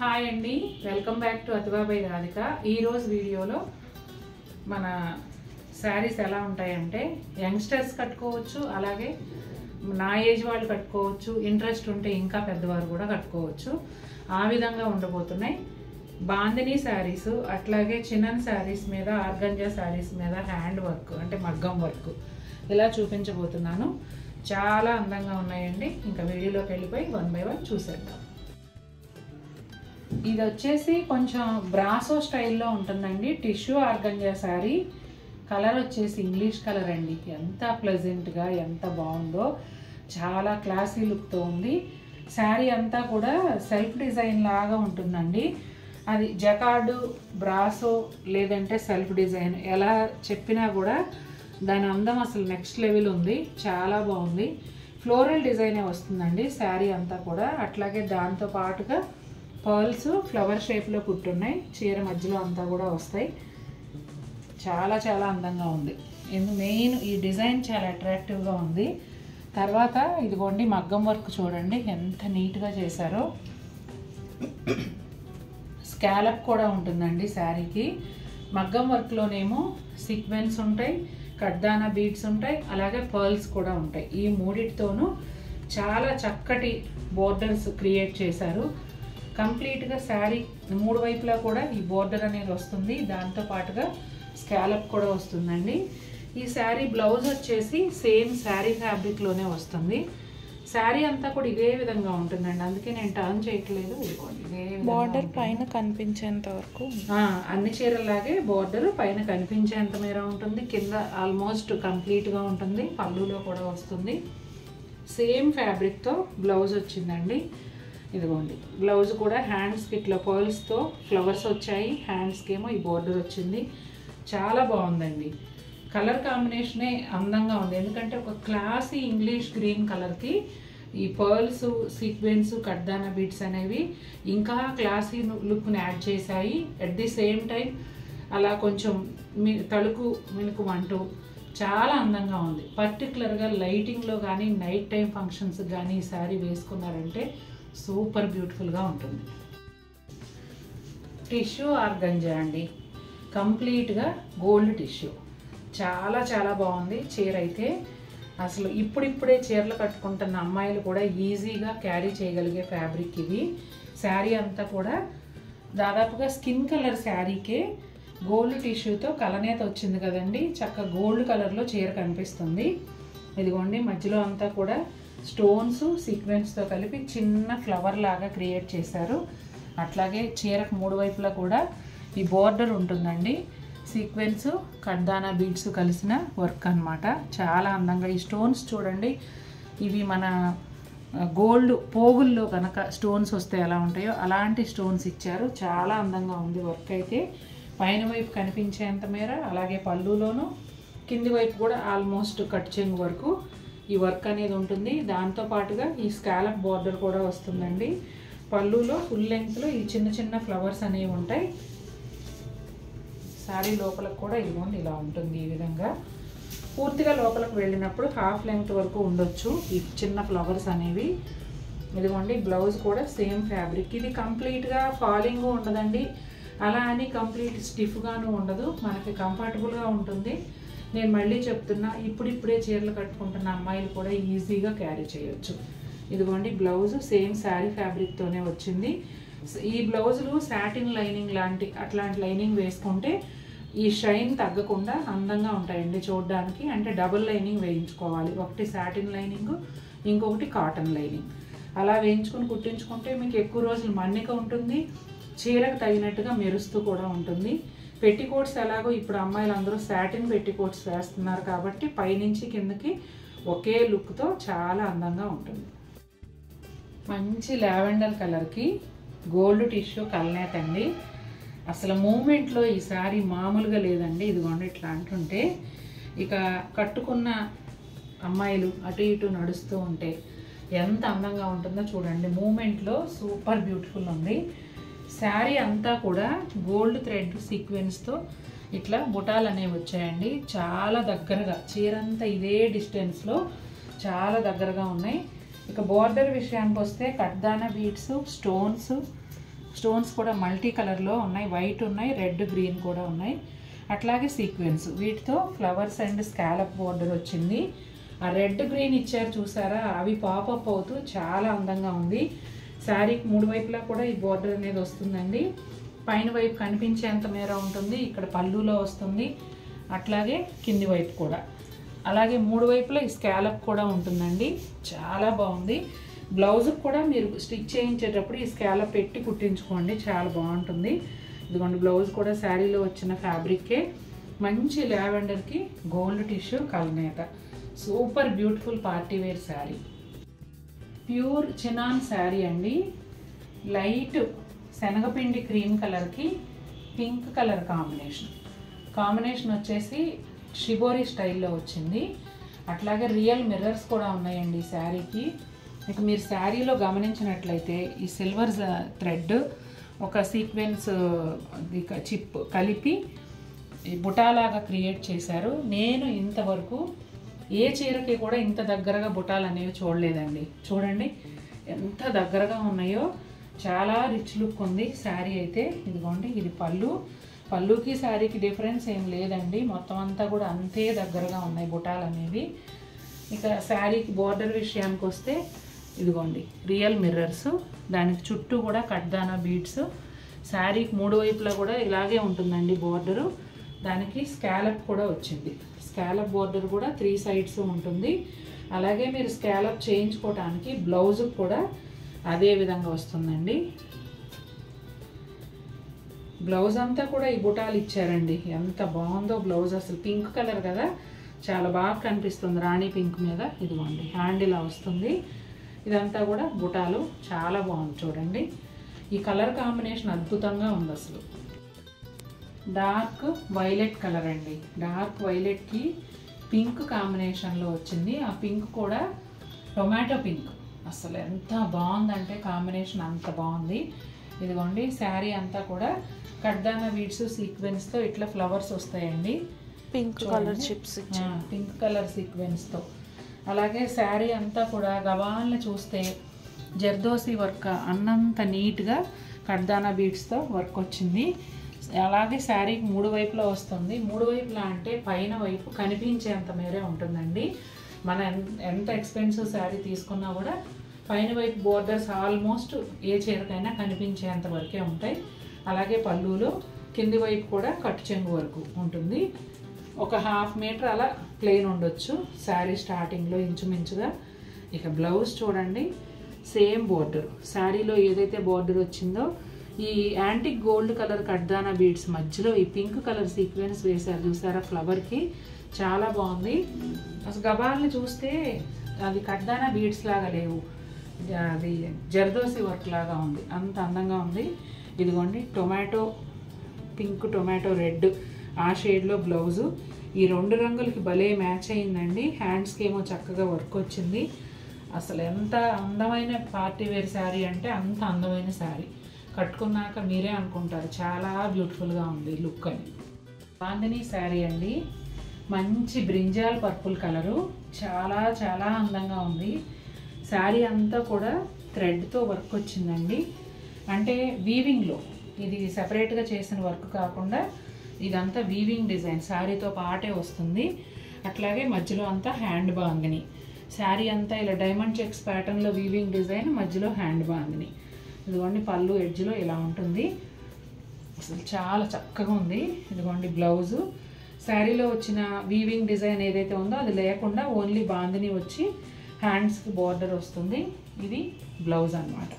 Hi అండి, welcome back to అతిబాబాయ్ Radhika. ఈరోజు వీడియోలో మన శారీస్ ఎలా ఉంటాయంటే యంగ్స్టర్స్ కట్టుకోవచ్చు, అలాగే నా ఏజ్ వాళ్ళు కట్టుకోవచ్చు, ఇంట్రెస్ట్ ఉంటే ఇంకా పెద్దవారు కూడా కట్టుకోవచ్చు. ఆ విధంగా ఉండబోతున్నాయి బాందినీ శారీస్. అట్లాగే చిన్నన్ శారీస్ మీద, ఆర్గంజా శారీస్ మీద హ్యాండ్ వర్క్ అంటే మగ్గం వర్క్ ఇలా చూపించబోతున్నాను. చాలా అందంగా ఉన్నాయండి. ఇంకా వీడియోలోకి వెళ్ళిపోయి వన్ బై వన్ చూసేద్దాం. ఇది వచ్చేసి కొంచెం బ్రాసో స్టైల్లో ఉంటుందండి. Tissue organza sari. కలర్ వచ్చేసి ఇంగ్లీష్ కలర్ అండి. ఎంత ప్లెజెంట్గా, ఎంత బాగుందో, చాలా క్లాసీ లుక్తో ఉంది. శారీ అంతా కూడా సెల్ఫ్ డిజైన్ లాగా ఉంటుందండి. అది జకార్డు, బ్రాసో లేదంటే సెల్ఫ్ డిజైన్ ఎలా చెప్పినా కూడా దాని అందం అసలు నెక్స్ట్ లెవెల్ ఉంది. చాలా బాగుంది. ఫ్లోరల్ డిజైనే వస్తుందండి శారీ అంతా కూడా. అట్లాగే దాంతో పాటుగా పర్ల్స్ ఫ్లవర్ షేప్లో కుట్టున్నాయి. చీర మధ్యలో అంతా కూడా వస్తాయి. చాలా చాలా అందంగా ఉంది. మెయిన్ ఈ డిజైన్ చాలా అట్రాక్టివ్గా ఉంది. తర్వాత ఇదిగోండి మగ్గం వర్క్ చూడండి ఎంత నీట్గా చేశారో. స్కాలప్ కూడా ఉంటుందండి శారీకి. మగ్గం వర్క్లోనేమో సీక్వెన్స్ ఉంటాయి, కడ్దానా బీడ్స్ ఉంటాయి, అలాగే పర్ల్స్ కూడా ఉంటాయి. ఈ మూడిటితోనూ చాలా చక్కటి బోర్డర్స్ క్రియేట్ చేశారు. కంప్లీట్గా శారీ మూడు వైపులా కూడా ఈ బోర్డర్ అనేది వస్తుంది. దాంతో పాటుగా స్కాలప్ కూడా వస్తుందండి. ఈ శారీ బ్లౌజ్ వచ్చేసి సేమ్ శారీ ఫ్యాబ్రిక్లోనే వస్తుంది. శారీ అంతా కూడా ఇదే విధంగా ఉంటుందండి. అందుకే నేను టర్న్ చేయట్లేదు. ఇదే బోర్డర్ పైన కనిపించేంత వరకు అన్ని చీరలాగే బోర్డర్ పైన కనిపించేంత మేర ఉంటుంది. కింద ఆల్మోస్ట్ కంప్లీట్గా ఉంటుంది. పళ్ళులో కూడా వస్తుంది. సేమ్ ఫ్యాబ్రిక్తో బ్లౌజ్ వచ్చిందండి. ఇదిగోండి బ్లౌజ్ కూడా హ్యాండ్స్కి ఇట్లా పర్ల్స్తో ఫ్లవర్స్ వచ్చాయి. హ్యాండ్స్కి ఏమో ఈ బోర్డర్ వచ్చింది. చాలా బాగుందండి. కలర్ కాంబినేషనే అందంగా ఉంది. ఎందుకంటే ఒక క్లాసీ ఇంగ్లీష్ గ్రీన్ కలర్కి ఈ పర్ల్స్, సీక్వెన్స్, కడ్దానా బీడ్స్ అనేవి ఇంకా క్లాసీ లుక్ని యాడ్ చేశాయి. అట్ ది సేమ్ టైం అలా కొంచెం తలుకు మినుకు అంటూ చాలా అందంగా ఉంది. పర్టికులర్గా లైటింగ్లో కానీ నైట్ టైం ఫంక్షన్స్ కానీ ఈ శారీ వేసుకున్నారంటే సూపర్ బ్యూటిఫుల్గా ఉంటుంది. టిష్యూ ఆర్గంజా అండి. కంప్లీట్గా గోల్డ్ టిష్యూ. చాలా చాలా బాగుంది చీర అయితే. అసలు ఇప్పుడిప్పుడే చీరలు కట్టుకుంటున్న అమ్మాయిలు కూడా ఈజీగా క్యారీ చేయగలిగే ఫ్యాబ్రిక్ ఇది. శారీ అంతా కూడా దాదాపుగా స్కిన్ కలర్ శారీకే గోల్డ్ టిష్యూతో కలనేత వచ్చింది కదండి. చక్కగా గోల్డ్ కలర్లో చీర కనిపిస్తుంది. ఇదిగోండి మధ్యలో అంతా కూడా స్టోన్స్, సీక్వెన్స్తో కలిపి చిన్న ఫ్లవర్ లాగా క్రియేట్ చేశారు. అట్లాగే చీరకు మూడు వైపులా కూడా ఈ బోర్డర్ ఉంటుందండి. సీక్వెన్స్, కడ్దానా బీడ్స్ కలిసిన వర్క్ అన్నమాట. చాలా అందంగా ఈ స్టోన్స్ చూడండి. ఇవి మన గోల్డ్ పోగుల్లో కనుక స్టోన్స్ వస్తే ఎలా ఉంటాయో అలాంటి స్టోన్స్ ఇచ్చారు. చాలా అందంగా ఉంది వర్క్ అయితే. పైన వైపు కనిపించేంత మేర, అలాగే పళ్ళులోనూ కింది వైపు కూడా ఆల్మోస్ట్ కట్ చెంగు వరకు ఈ వర్క్ అనేది ఉంటుంది. దాంతో పాటుగా ఈ స్కాలప్ బోర్డర్ కూడా వస్తుందండి. పళ్ళులో ఫుల్ లెంగ్త్లో ఈ చిన్న చిన్న ఫ్లవర్స్ అనేవి ఉంటాయి. శారీ లోపలకు కూడా ఇదిగోండి ఇలా ఉంటుంది. ఈ విధంగా పూర్తిగా లోపలికి వెళ్ళినప్పుడు హాఫ్ లెంగ్త్ వరకు ఉండొచ్చు ఈ చిన్న ఫ్లవర్స్ అనేవి. ఇదిగోండి బ్లౌజ్ కూడా సేమ్ ఫ్యాబ్రిక్. ఇది కంప్లీట్గా ఫాలింగ్ ఉండదండి, అలా అని కంప్లీట్ స్టిఫ్గాను ఉండదు. మనకి కంఫర్టబుల్గా ఉంటుంది. నేను మళ్ళీ చెప్తున్నా, ఇప్పుడిప్పుడే చీరలు కట్టుకుంటున్న అమ్మాయిలు కూడా ఈజీగా క్యారీ చేయొచ్చు. ఇదిగోండి బ్లౌజ్ సేమ్ శారీ ఫ్యాబ్రిక్తోనే వచ్చింది. ఈ బ్లౌజులు సాటిన్ లైనింగ్ అట్లాంటి లైనింగ్ వేసుకుంటే ఈ షైన్ తగ్గకుండా అందంగా ఉంటాయండి చూడడానికి. అంటే డబుల్ లైనింగ్ వేయించుకోవాలి. ఒకటి సాటిన్ లైనింగ్, ఇంకొకటి కాటన్ లైనింగ్. అలా వేయించుకొని కుట్టించుకుంటే మీకు ఎక్కువ రోజులు మన్నిక ఉంటుంది. చీరకు తగినట్టుగా మెరుస్తూ కూడా ఉంటుంది. పెట్టికోట్స్ ఎలాగో ఇప్పుడు అమ్మాయిలు అందరూ సాటిన్ పెట్టికోట్స్ వేస్తున్నారు కాబట్టి పైనుంచి కిందకి ఒకే లుక్తో చాలా అందంగా ఉంటుంది. మంచి లావెండర్ కలర్కి గోల్డ్ టిష్యూ కలనేత అండి. అసలు మూమెంట్లో ఈ శారీ మామూలుగా లేదండి. ఇదిగోండి ఇట్లా అంటుంటే ఇక కట్టుకున్న అమ్మాయిలు అటు ఇటు నడుస్తూ ఉంటే ఎంత అందంగా ఉంటుందో చూడండి. మూమెంట్లో సూపర్ బ్యూటిఫుల్ ఉంది. శారీ అంతా కూడా గోల్డ్ థ్రెడ్ సీక్వెన్స్తో ఇట్లా బుటాలు అనేవి వచ్చాయండి. చాలా దగ్గరగా చీరంతా ఇదే డిస్టెన్స్లో చాలా దగ్గరగా ఉన్నాయి. ఇక బోర్డర్ విషయానికి వస్తే కడ్దానా బీడ్స్, స్టోన్స్, స్టోన్స్ కూడా మల్టీ కలర్లో ఉన్నాయి, వైట్ ఉన్నాయి, రెడ్ గ్రీన్ కూడా ఉన్నాయి. అట్లాగే సీక్వెన్స్ వీటితో ఫ్లవర్స్ అండ్ స్కాలప్ బోర్డర్ వచ్చింది. ఆ రెడ్ గ్రీన్ ఇచ్చారు చూసారా, అవి పాపప్ అవుతూ చాలా అందంగా ఉంది. శారీకి 3 వైపులా కూడా ఈ బోర్డర్ అనేది వస్తుందండి. పైన వైపు కనిపించేంత మేర ఉంటుంది, ఇక్కడ పళ్ళులో వస్తుంది, అట్లాగే కింది వైపు కూడా. అలాగే 3 వైపులా ఈ స్కాలప్ కూడా ఉంటుందండి. చాలా బాగుంది. బ్లౌజ్కి కూడా మీరు స్టిచ్ చేయించేటప్పుడు ఈ స్కాలప్ పెట్టి కుట్టించుకోండి, చాలా బాగుంటుంది. ఇదిగోండి బ్లౌజ్ కూడా శారీలో వచ్చిన ఫ్యాబ్రిక్కే, మంచి లావెండర్కి గోల్డ్ టిష్యూ కల్నేత. Super beautiful party wear saree. Pure chinon saree అండి. లైట్ శనగపిండి క్రీమ్ కలర్కి పింక్ కలర్ కాంబినేషన్ వచ్చేసి షిబోరి స్టైల్లో వచ్చింది. అట్లాగే రియల్ మిర్రర్స్ కూడా ఉన్నాయండి ఈ శారీకి. ఇక మీరు శారీలో గమనించినట్లయితే ఈ సిల్వర్ థ్రెడ్ ఒక సీక్వెన్స్ చిప్ కలిపి బుటాలాగా క్రియేట్ చేశారు. నేను ఇంతవరకు ఏ చీరకి కూడా ఇంత దగ్గరగా బుటాలు అనేవి చూడలేదండి. చూడండి ఎంత దగ్గరగా ఉన్నాయో, చాలా రిచ్ లుక్ ఉంది శారీ అయితే. ఇదిగోండి ఇది పళ్ళుకి శారీకి డిఫరెన్స్ ఏం లేదండి, మొత్తం అంతా కూడా అంతే దగ్గరగా ఉన్నాయి బుటాలు అనేవి. ఇక శారీకి బోర్డర్ విషయానికి వస్తే ఇదిగోండి రియల్ మిర్రర్స్, దానికి చుట్టూ కూడా కట్దానా బీడ్స్. శారీకి 3 వైపులా కూడా ఇలాగే ఉంటుందండి బోర్డరు. దానికి స్కాలప్ కూడా వచ్చింది. స్కాలప్ బోర్డర్ కూడా 3 సైడ్స్ ఉంటుంది. అలాగే మీరు స్కాలప్ చేయించుకోవడానికి బ్లౌజ్ కూడా అదే విధంగా వస్తుందండి. బ్లౌజ్ అంతా కూడా ఈ బుటాలు ఇచ్చారండి. ఎంత బాగుందో బ్లౌజ్, అసలు పింక్ కలర్ కదా, చాలా బాగా కనిపిస్తుంది రాణి పింక్ మీద. ఇదిగోండి హ్యాండ్ ఇలా వస్తుంది, ఇదంతా కూడా బుటాలు, చాలా బాగుంది చూడండి. ఈ కలర్ కాంబినేషన్ అద్భుతంగా ఉంది అసలు. డార్క్ వైలెట్ కలర్ అండి. డార్క్ వైలెట్కి పింక్ కాంబినేషన్లో వచ్చింది. ఆ పింక్ కూడా టొమాటో పింక్. అసలు ఎంత బాగుందంటే కాంబినేషన్ అంత బాగుంది. ఇదిగోండి శారీ అంతా కూడా కడ్దానా బీడ్స్ సీక్వెన్స్తో ఇట్లా ఫ్లవర్స్ వస్తాయండి. Pink colour chips, pink colour సీక్వెన్స్తో. అలాగే శారీ అంతా కూడా గవాల్ని చూస్తే జర్దోసి వర్క్ అన్నంత నీట్గా కడ్దానా బీడ్స్తో వర్క్ వచ్చింది. అలాగే శారీకి 3 వైపులా వస్తుంది. 3 వైపులా అంటే పైన వైపు కనిపించేంత మేరే ఉంటుందండి. మన ఎంత ఎక్స్పెన్సివ్ శారీ తీసుకున్నా కూడా పైన వైపు బోర్డర్స్ ఆల్మోస్ట్ ఏ చీరకైనా కనిపించేంత వరకే ఉంటాయి. అలాగే పళ్ళులో కింది వైపు కూడా కట్టు చెంగు వరకు ఉంటుంది. ఒక 1/2 మీటర్ అలా ప్లెయిన్ ఉండొచ్చు శారీ స్టార్టింగ్లో ఇంచుమించుగా. ఇక బ్లౌజ్ చూడండి, సేమ్ బోర్డర్, శారీలో ఏదైతే బోర్డర్ వచ్చిందో ఈ యాంటిక్ గోల్డ్ కలర్ కడ్దానా బీడ్స్ మధ్యలో ఈ పింక్ కలర్ సీక్వెన్స్ వేశారు చూసారా ఫ్లవర్కి, చాలా బాగుంది. అసలు గబాల్ని చూస్తే అది కడ్దానా బీడ్స్ లాగా లేవు, అది జర్దోసి వర్క్ లాగా ఉంది, అంత అందంగా ఉంది. ఇదిగోండి టొమాటో పింక్, టొమాటో రెడ్ ఆ షేడ్లో బ్లౌజు. ఈ 2 రంగులకి భలే మ్యాచ్ అయిందండి. హ్యాండ్స్కి ఏమో చక్కగా వర్క్ వచ్చింది. అసలు ఎంత అందమైన పార్టీ వేర్ శారీ అంటే అంత అందమైన శారీ. కట్టుకున్నాక మీరే అనుకుంటారు చాలా బ్యూటిఫుల్గా ఉంది లుక్ అని. బాందిని శారీ అండి, మంచి బ్రింజాల్ పర్పుల్ కలరు, చాలా చాలా అందంగా ఉంది. శారీ అంతా కూడా థ్రెడ్తో వర్క్ వచ్చిందండి. అంటే వీవింగ్లో, ఇది సెపరేట్గా చేసిన వర్క్ కాకుండా ఇదంతా వీవింగ్ డిజైన్ శారీతో పాటే వస్తుంది. అట్లాగే మధ్యలో అంతా హ్యాండ్ బాందిని. శారీ అంతా ఇలా డైమండ్ చెక్స్ ప్యాటర్న్లో వీవింగ్ డిజైన్, మధ్యలో హ్యాండ్ బాందిని. ఇదిగోండి పళ్ళు ఎడ్జ్లో ఇలా ఉంటుంది, అసలు చాలా చక్కగా ఉంది. ఇదిగోండి బ్లౌజు, శారీలో వచ్చిన వీవింగ్ డిజైన్ ఏదైతే ఉందో అది లేకుండా ఓన్లీ బాందిని వచ్చి హ్యాండ్స్కి బార్డర్ వస్తుంది. ఇది బ్లౌజ్ అన్నమాట.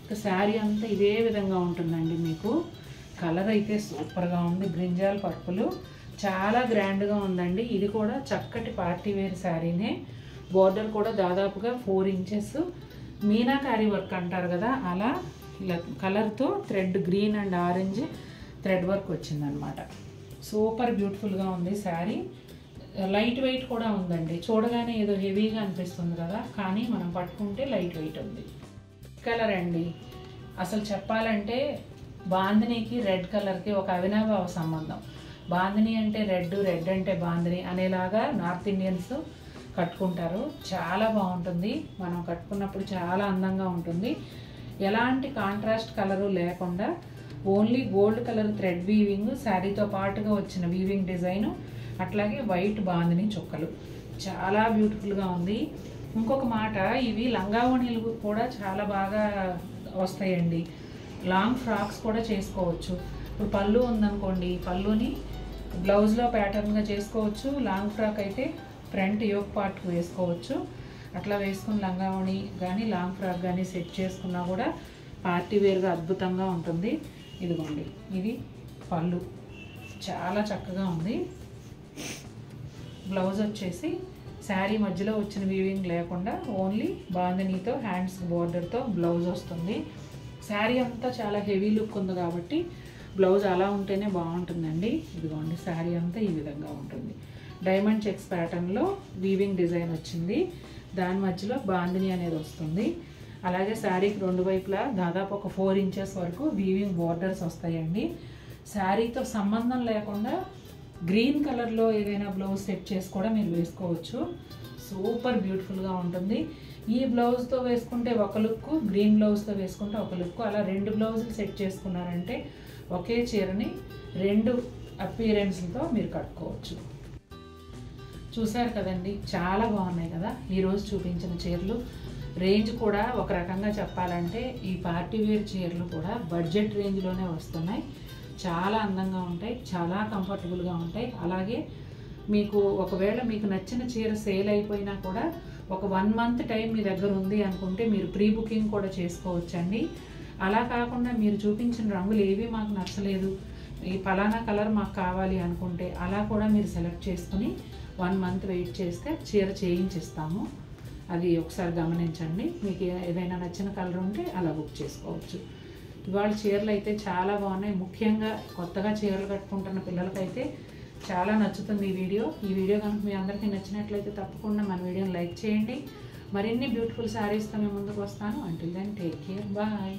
ఇక శారీ అంతా ఇదే విధంగా ఉంటుందండి. మీకు కలర్ అయితే సూపర్గా ఉంది, బ్రింజాల్ పర్పుల్, చాలా గ్రాండ్గా ఉందండి. ఇది కూడా చక్కటి పార్టీ వేర్ శారీనే. బార్డర్ కూడా దాదాపుగా 4 ఇంచెస్ మీనాకారి వర్క్ అంటారు కదా, అలా ఇలా కలర్తో thread green and orange thread work వచ్చిందనమాట. సూపర్ బ్యూటిఫుల్గా ఉంది శారీ. లైట్ వెయిట్ కూడా ఉందండి. చూడగానే ఏదో హెవీగా అనిపిస్తుంది కదా, కానీ మనం పట్టుకుంటే లైట్ వెయిట్ ఉంది. కలర్ అండి, అసలు చెప్పాలంటే బాందినీకి రెడ్ కలర్కి ఒక అవినాభావ సంబంధం. బాందిని అంటే రెడ్, రెడ్ అంటే బాందిని అనేలాగా నార్త్ ఇండియన్స్ కట్టుకుంటారు. చాలా బాగుంటుంది, మనం కట్టుకున్నప్పుడు చాలా అందంగా ఉంటుంది. ఎలాంటి కాంట్రాస్ట్ కలరు లేకుండా only gold colour thread weaving, శారీతో పాటుగా వచ్చిన వీవింగ్ డిజైను, అట్లాగే వైట్ బాందిని చుక్కలు. చాలా బ్యూటిఫుల్గా ఉంది. ఇంకొక మాట, ఇవి లంగావణీలు కూడా చాలా బాగా వస్తాయండి. లాంగ్ ఫ్రాక్స్ కూడా చేసుకోవచ్చు. ఇప్పుడు పళ్ళు ఉందనుకోండి, పళ్ళుని బ్లౌజ్లో ప్యాటర్న్గా చేసుకోవచ్చు. లాంగ్ ఫ్రాక్ అయితే ఫ్రంట్ యోక్ పార్ట్కి వేసుకోవచ్చు. అట్లా వేసుకుని లంగావణి కానీ లాంగ్ ఫ్రాక్ కానీ సెట్ చేసుకున్నా కూడా పార్టీ వేర్గా అద్భుతంగా ఉంటుంది. ఇదిగోండి, ఇది పళ్ళు చాలా చక్కగా ఉంది. బ్లౌజ్ వచ్చేసి శారీ మధ్యలో వచ్చిన వీవింగ్ లేకుండా ఓన్లీ బాందినీతో హ్యాండ్స్ బోర్డర్తో బ్లౌజ్ వస్తుంది. శారీ అంతా చాలా హెవీ లుక్ ఉంది కాబట్టి బ్లౌజ్ అలా ఉంటేనే బాగుంటుందండి. ఇదిగోండి, శారీ అంతా ఈ విధంగా ఉంటుంది. డైమండ్ చెక్స్ ప్యాటర్న్లో వీవింగ్ డిజైన్ వచ్చింది. దాని మధ్యలో బాందిని అనేది వస్తుంది. అలాగే శారీకి రెండు వైపులా దాదాపు ఒక 4 ఇంచెస్ వరకు వీవింగ్ బోర్డర్స్ వస్తాయండి. శారీతో సంబంధం లేకుండా గ్రీన్ కలర్లో ఏదైనా బ్లౌజ్ సెట్ చేసి కూడా మీరు వేసుకోవచ్చు. సూపర్ బ్యూటిఫుల్గా ఉంటుంది. ఈ బ్లౌజ్తో వేసుకుంటే ఒక లుక్, గ్రీన్ బ్లౌజ్తో వేసుకుంటే ఒక లుక్, అలా 2 బ్లౌజులు సెట్ చేసుకున్నారంటే ఒకే చీరని 2 అపీరెన్స్లతో మీరు కట్టుకోవచ్చు. చూసారు కదండి, చాలా బాగున్నాయి కదా ఈరోజు చూపించిన చీరలు. రేంజ్ కూడా ఒక రకంగా చెప్పాలంటే ఈ పార్టీ వేర్ చీరలు కూడా బడ్జెట్ రేంజ్లోనే వస్తున్నాయి. చాలా అందంగా ఉంటాయి, చాలా కంఫర్టబుల్గా ఉంటాయి. అలాగే మీకు ఒకవేళ మీకు నచ్చిన చీర సేల్ అయిపోయినా కూడా ఒక 1 మంత్ టైం మీ దగ్గర ఉంది అనుకుంటే మీరు ప్రీ బుకింగ్ కూడా చేసుకోవచ్చండి. అలా కాకుండా మీరు చూపించిన రంగులు ఏవి మాకు నచ్చలేదు, ఈ ఫలానా కలర్ మాకు కావాలి అనుకుంటే అలా కూడా మీరు సెలెక్ట్ చేసుకుని 1 మంత్ వెయిట్ చేస్తే చీర చేయించిస్తాము. అది ఒకసారి గమనించండి. మీకు ఏదైనా నచ్చిన కలర్ ఉంటే అలా బుక్ చేసుకోవచ్చు. ఇవాళ చీరలు అయితే చాలా బాగున్నాయి. ముఖ్యంగా కొత్తగా చీరలు కట్టుకుంటున్న పిల్లలకైతే చాలా నచ్చుతుంది ఈ వీడియో. ఈ వీడియో కనుక మీ అందరికీ నచ్చినట్లయితే తప్పకుండా మన వీడియోని లైక్ చేయండి. మరిన్ని బ్యూటిఫుల్ శారీస్తో మేము ముందుకు వస్తాను. Until then take care, bye.